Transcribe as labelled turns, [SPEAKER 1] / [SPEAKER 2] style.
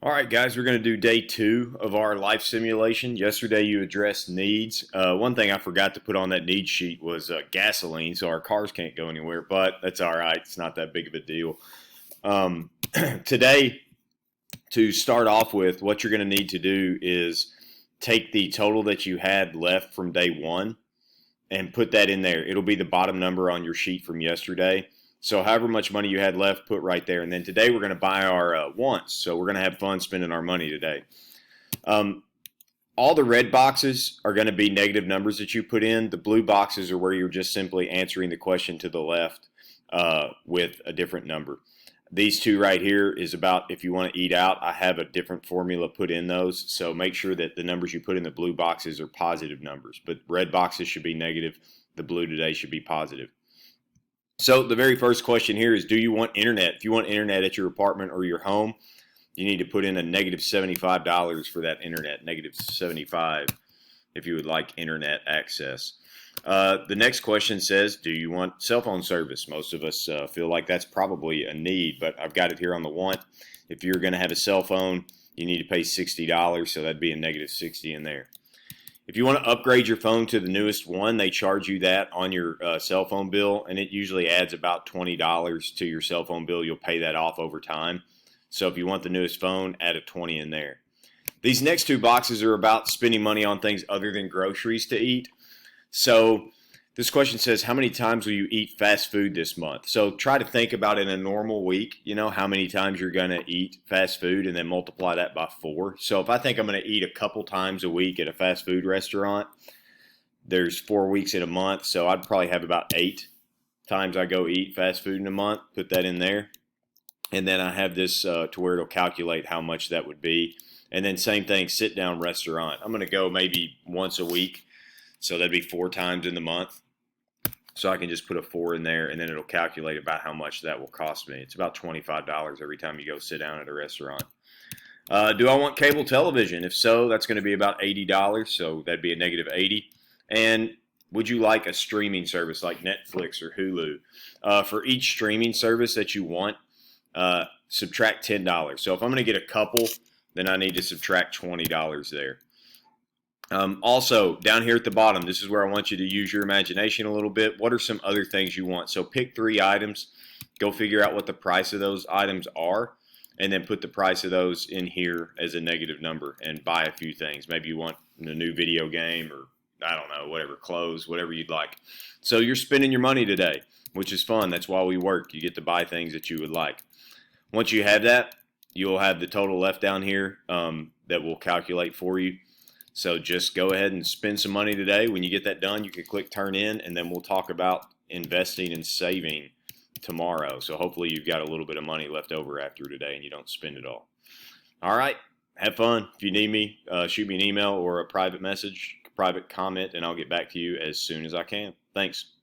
[SPEAKER 1] All right, guys, we're going to do day 2 of our life simulation. Yesterday, you addressed needs. One thing I forgot to put on that need sheet was gasoline, so our cars can't go anywhere, but that's all right. It's not that big of a deal. Today, to start off with, what you're going to need to do is take the total that you had left from day 1 and put that in there. It'll be the bottom number on your sheet from yesterday. So however much money you had left, put right there. And then today we're going to buy our wants. So we're going to have fun spending our money today. All the red boxes are going to be negative numbers that you put in. The blue boxes are where you're just simply answering the question to the left with a different number. These two right here is about if you want to eat out. I have a different formula put in those. So make sure that the numbers you put in the blue boxes are positive numbers. But red boxes should be negative. The blue today should be positive. So the very first question here is, do you want internet? If you want internet at your apartment or your home, you need to put in a negative $75 for that internet, negative 75 if you would like internet access. The next question says, do you want cell phone service? Most of us feel like that's probably a need, but I've got it here on the want. If you're going to have a cell phone, you need to pay $60, so that'd be a negative 60 in there. If you want to upgrade your phone to the newest one, they charge you that on your cell phone bill, and it usually adds about $20 to your cell phone bill. You'll pay that off over time. So if you want the newest phone, add a 20 in there. These next two boxes are about spending money on things other than groceries to eat. So this question says, how many times will you eat fast food this month? So try to think about in a normal week, how many times you're going to eat fast food and then multiply that by 4. So if I think I'm going to eat a couple times a week at a fast food restaurant, there's 4 weeks in a month. So I'd probably have about 8 times I go eat fast food in a month. Put that in there. And then I have this to where it'll calculate how much that would be. And then same thing, sit down restaurant. I'm going to go maybe once a week. So that'd be 4 times in the month. So I can just put a 4 in there, and then it'll calculate about how much that will cost me. It's about $25 every time you go sit down at a restaurant. Do I want cable television? If so, that's going to be about $80, so that'd be a negative 80. And would you like a streaming service like Netflix or Hulu? For each streaming service that you want, subtract $10. So if I'm going to get a couple, then I need to subtract $20 there. Also, down here at the bottom, this is where I want you to use your imagination a little bit. What are some other things you want? So pick 3 items, go figure out what the price of those items are, and then put the price of those in here as a negative number and buy a few things. Maybe you want a new video game or, I don't know, whatever, clothes, whatever you'd like. So you're spending your money today, which is fun. That's why we work. You get to buy things that you would like. Once you have that, you'll have the total left down here that will calculate for you. So just go ahead and spend some money today. When you get that done, you can click turn in, and then we'll talk about investing and saving tomorrow. So hopefully you've got a little bit of money left over after today and you don't spend it all. All right, have fun. If you need me, shoot me an email or a private message, private comment, and I'll get back to you as soon as I can. Thanks.